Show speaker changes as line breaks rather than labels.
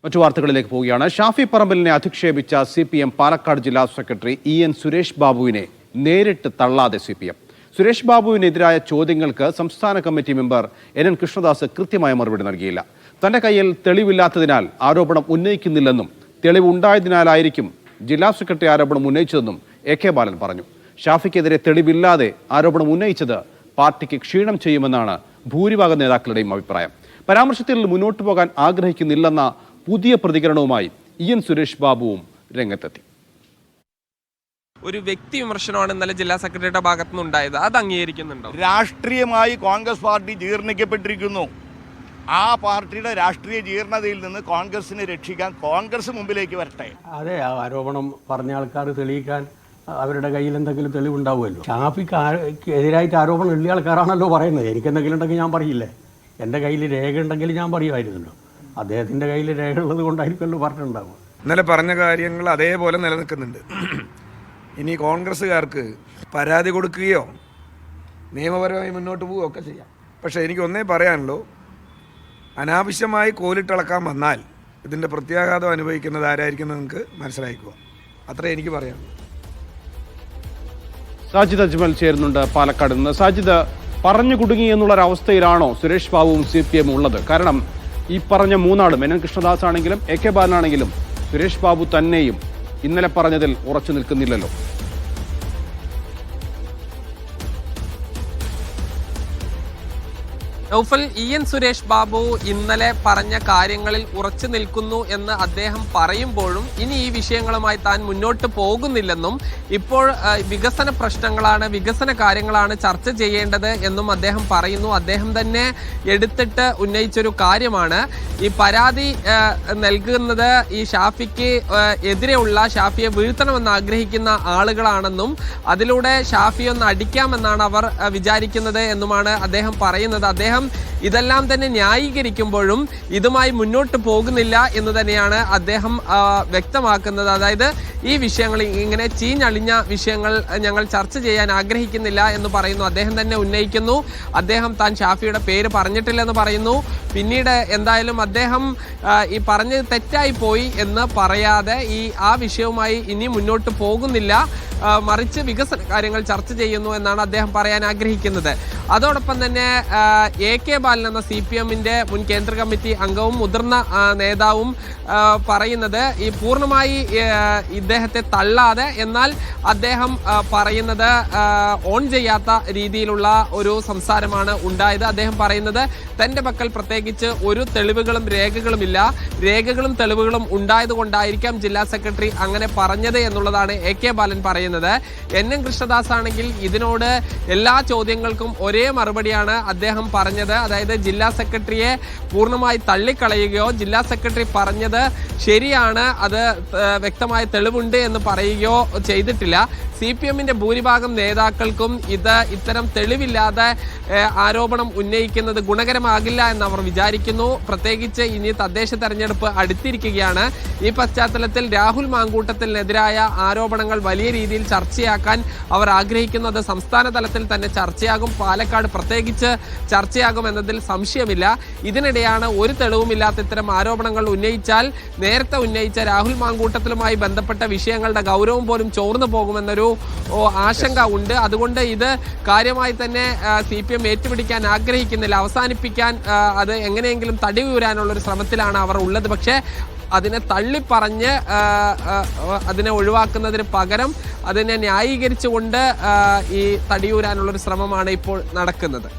മറ്റു വാർത്തകളിലേക്ക് പോവുകയാണ്. ഷാഫി പറമ്പലിനെ അധിക്ഷേപിച്ച CPM പാലക്കാട് ജില്ലാ സെക്രട്ടറി EN സുരേഷ് ബാബുവിനെ നേരിട്ട് തള്ളാതെ CPM. സുരേഷ് ബാബുവിനെതിരായ ചോദ്യങ്ങൾക്ക് സംസ്ഥാന കമ്മിറ്റി മെമ്പർ NN കൃഷ്ണദാസ് കൃത്യമായ മറുപടി നൽകിയില്ല. തന്റെ കയ്യിൽ തെളിവില്ലാത്തതിനാൽ ആരോപണം ഉന്നയിക്കുന്നില്ലെന്നും തെളിവുണ്ടായതിനാലായിരിക്കും ജില്ലാ സെക്രട്ടറി ആരോപണം ഉന്നയിച്ചതെന്നും AK ബാലൻ പറഞ്ഞു. ഷാഫിക്കെതിരെ തെളിവില്ലാതെ ആരോപണം ഉന്നയിച്ചത് പാർട്ടിക്ക് ക്ഷീണം ചെയ്യുമെന്നാണ് ഭൂരിഭാഗം നേതാക്കളുടെയും അഭിപ്രായം. പരാമർശത്തിൽ മുന്നോട്ടു പോകാൻ ആഗ്രഹിക്കുന്നില്ലെന്ന പുതിയ പ്രതികരണവുമായി EN സുരേഷ് ബാബുവും രംഗത്തെത്തി.
ഒരു വ്യക്തി വിമർശനമാണ് ഇന്നലെ ജില്ലാ സെക്രട്ടറിയുടെ ഭാഗത്തുനിന്ന് ഉണ്ടായത്. അത് അംഗീകരിക്കുന്നുണ്ടോ?
രാഷ്ട്രീയമായി കോൺഗ്രസ് പാർട്ടി ജീർണിക്കപ്പെട്ടിരിക്കുന്നു. ആ പാർട്ടിയുടെ രാഷ്ട്രീയ ജീർണതയിൽ നിന്ന് കോൺഗ്രസിനെ രക്ഷിക്കാൻ കോൺഗ്രസ് മുമ്പിലേക്ക് വരട്ടെ.
അതെ, ആരോപണം പറഞ്ഞ ആൾക്കാർ തെളിയിക്കാൻ അവരുടെ കയ്യിൽ എന്തെങ്കിലും തെളിവുണ്ടാവുമല്ലോ. ഷാഫിക്ക് എതിരായിട്ട് ആരോപണം ഉള്ള ആൾക്കാരാണല്ലോ പറയുന്നത്. എനിക്കെന്തെങ്കിലും ഉണ്ടെങ്കിൽ ഞാൻ പറയില്ലേ? എൻ്റെ കയ്യിൽ രേഖ ഉണ്ടെങ്കിൽ ഞാൻ പറയുമായിരുന്നല്ലോ. അദ്ദേഹത്തിൻ്റെ കയ്യിൽ രേഖ ഉള്ളത് കൊണ്ടായിരിക്കുമല്ലോ പറഞ്ഞിട്ടുണ്ടാവുക.
ഇന്നലെ പറഞ്ഞ കാര്യങ്ങൾ അതേപോലെ നിലനിൽക്കുന്നുണ്ട്. ഇനി കോൺഗ്രസ്സുകാർക്ക് പരാതി കൊടുക്കുകയോ നിയമപരമായി മുന്നോട്ട് പോവുകയോ ഒക്കെ ചെയ്യാം. പക്ഷേ എനിക്ക് ഒന്നേ പറയാനുള്ളൂ, അനാവശ്യമായി കോലിട്ടിളക്കാൻ വന്നാൽ ഇതിൻ്റെ പ്രത്യാഘാതം അനുഭവിക്കുന്നത് ആരായിരിക്കും നിങ്ങൾക്ക് മനസ്സിലാക്കുക. അത്രേ എനിക്ക് പറയാനുള്ളൂ.
സാജിദ് അജ്മൽ ചേരുന്നുണ്ട് പാലക്കാട് നിന്ന്. സാജിദ്, പറഞ്ഞു കുടുങ്ങി എന്നുള്ളൊരവസ്ഥയിലാണോ സുരേഷ് ബാബുവും CPM ഉള്ളത്? കാരണം ഈ പറഞ്ഞ മൂന്നാളും NN കൃഷ്ണദാസ് ആണെങ്കിലും AK ബാലനാണെങ്കിലും സുരേഷ് ബാബു തന്നെയും ഇന്നലെ പറഞ്ഞതിൽ ഉറച്ചു നിൽക്കുന്നില്ലല്ലോ.
നൗഫൽ, EN സുരേഷ് ബാബു ഇന്നലെ പറഞ്ഞ കാര്യങ്ങളിൽ ഉറച്ചു നിൽക്കുന്നു എന്ന് അദ്ദേഹം പറയുമ്പോഴും ഇനി ഈ വിഷയങ്ങളുമായി താൻ മുന്നോട്ട് പോകുന്നില്ലെന്നും ഇപ്പോൾ വികസന പ്രശ്നങ്ങളാണ്, വികസന കാര്യങ്ങളാണ് ചർച്ച ചെയ്യേണ്ടത് എന്നും അദ്ദേഹം പറയുന്നു. അദ്ദേഹം തന്നെ എടുത്തിട്ട് ഉന്നയിച്ചൊരു കാര്യമാണ് ഈ പരാതി നൽകുന്നത് ഈ ഷാഫിക്ക് എതിരെയുള്ള, ഷാഫിയെ വീഴ്ത്തണമെന്ന് ആഗ്രഹിക്കുന്ന ആളുകളാണെന്നും അതിലൂടെ ഷാഫിയെ ഒന്ന് അടിക്കാമെന്നാണ് അവർ വിചാരിക്കുന്നത് എന്നുമാണ് അദ്ദേഹം പറയുന്നത്. അദ്ദേഹം ഇതെല്ലാം തന്നെ ന്യായീകരിക്കുമ്പോഴും ഇതുമായി മുന്നോട്ട് പോകുന്നില്ല എന്ന് തന്നെയാണ് അദ്ദേഹം വ്യക്തമാക്കുന്നത്. അതായത് ഈ വിഷയങ്ങൾ, ഇങ്ങനെ ചീഞ്ഞളിഞ്ഞ വിഷയങ്ങൾ ഞങ്ങൾ ചർച്ച ചെയ്യാൻ ആഗ്രഹിക്കുന്നില്ല എന്ന് പറയുന്നു. അദ്ദേഹം തന്നെ ഉന്നയിക്കുന്നു. അദ്ദേഹം താൻ ഷാഫിയുടെ പേര് പറഞ്ഞിട്ടില്ലെന്ന് പറയുന്നു. പിന്നീട് എന്തായാലും അദ്ദേഹം ഈ പറഞ്ഞത് തെറ്റായി പോയി എന്ന് പറയാതെ ആ വിഷയവുമായി ഇനി മുന്നോട്ട് പോകുന്നില്ല, മറിച്ച് വികസന കാര്യങ്ങൾ ചർച്ച ചെയ്യുന്നു എന്നാണ് അദ്ദേഹം പറയാൻ ആഗ്രഹിക്കുന്നത്. അതോടൊപ്പം തന്നെ AK ബാലൻ എന്ന CPMന്റെ മുൻ കേന്ദ്ര കമ്മിറ്റി അംഗവും മുതിർന്ന നേതാവും പറയുന്നത് ഈ പൂർണ്ണമായി ഇദ്ദേഹത്തെ തള്ളാതെ, എന്നാൽ അദ്ദേഹം പറയുന്നത് ഓൺ ചെയ്യാത്ത രീതിയിലുള്ള ഒരു സംസാരമാണ് ഉണ്ടായത്. അദ്ദേഹം പറയുന്നത് തന്റെ പക്കൽ പ്രത്യേകിച്ച് ഒരു തെളിവുകളും രേഖകളുമില്ല, രേഖകളും തെളിവുകളും ഉണ്ടായത് കൊണ്ടായിരിക്കാം ജില്ലാ സെക്രട്ടറി അങ്ങനെ പറഞ്ഞത് എന്നുള്ളതാണ് AK ബാലൻ പറയുന്നത്. NN കൃഷ്ണദാസ് ആണെങ്കിൽ ഇതിനോട് എല്ലാ ചോദ്യങ്ങൾക്കും ഒരേ മറുപടിയാണ് അദ്ദേഹം പറഞ്ഞത്. അതായത് ജില്ലാ സെക്രട്ടറിയെ പൂർണ്ണമായി തള്ളിക്കളയുകയോ ജില്ലാ സെക്രട്ടറി പറഞ്ഞത് ശരിയാണ്, അത് വ്യക്തമായ തെളിവുണ്ട് എന്ന് പറയുകയോ ചെയ്തിട്ടില്ല. CPMന്റെ ഭൂരിഭാഗം നേതാക്കൾക്കും ഇത്തരം തെളിവില്ലാതെ ആരോപണം ഉന്നയിക്കുന്നത് ഗുണകരമാകില്ല എന്ന് അവർ വിചാരിക്കുന്നു. പ്രത്യേകിച്ച് ഇനി തദ്ദേശ തെരഞ്ഞെടുപ്പ് അടുത്തിരിക്കുകയാണ്. ഈ പശ്ചാത്തലത്തിൽ രാഹുൽ മാങ്കൂട്ടത്തിനെതിരായ ആരോപണങ്ങൾ വലിയ രീതിയിൽ ചർച്ചയാക്കാൻ അവർ ആഗ്രഹിക്കുന്നത് സംസ്ഥാന തലത്തിൽ തന്നെ ചർച്ചയാകും, പാലക്കാട് പ്രത്യേകിച്ച് ചർച്ചയാകും എന്നതിൽ സംശയമില്ല. ഇതിനിടെയാണ് ഒരു തെളിവുമില്ലാത്ത ഇത്തരം ആരോപണങ്ങൾ ഉന്നയിച്ചാൽ നേരത്തെ ഉന്നയിച്ച രാഹുൽ മാങ്കൂട്ടത്തിലുമായി ബന്ധപ്പെട്ട വിഷയങ്ങളുടെ ഗൗരവം പോലും ചോർന്നു പോകുമെന്നൊരു ആശങ്ക ഉണ്ട്. അതുകൊണ്ട് ഇത് കാര്യമായി തന്നെ CPM ഏറ്റുപിടിക്കാൻ ആഗ്രഹിക്കുന്നില്ല, അവസാനിപ്പിക്കാൻ അത് എങ്ങനെയെങ്കിലും തടിയൂരാനുള്ളൊരു ശ്രമത്തിലാണ് അവർ ഉള്ളത്. പക്ഷേ അതിനെ തള്ളിപ്പറഞ്ഞ് അതിനെ ഒഴിവാക്കുന്നതിന് പകരം അതിനെ ന്യായീകരിച്ചുകൊണ്ട് ഈ തടിയൂരാനുള്ളൊരു ശ്രമമാണ് ഇപ്പോൾ നടക്കുന്നത്.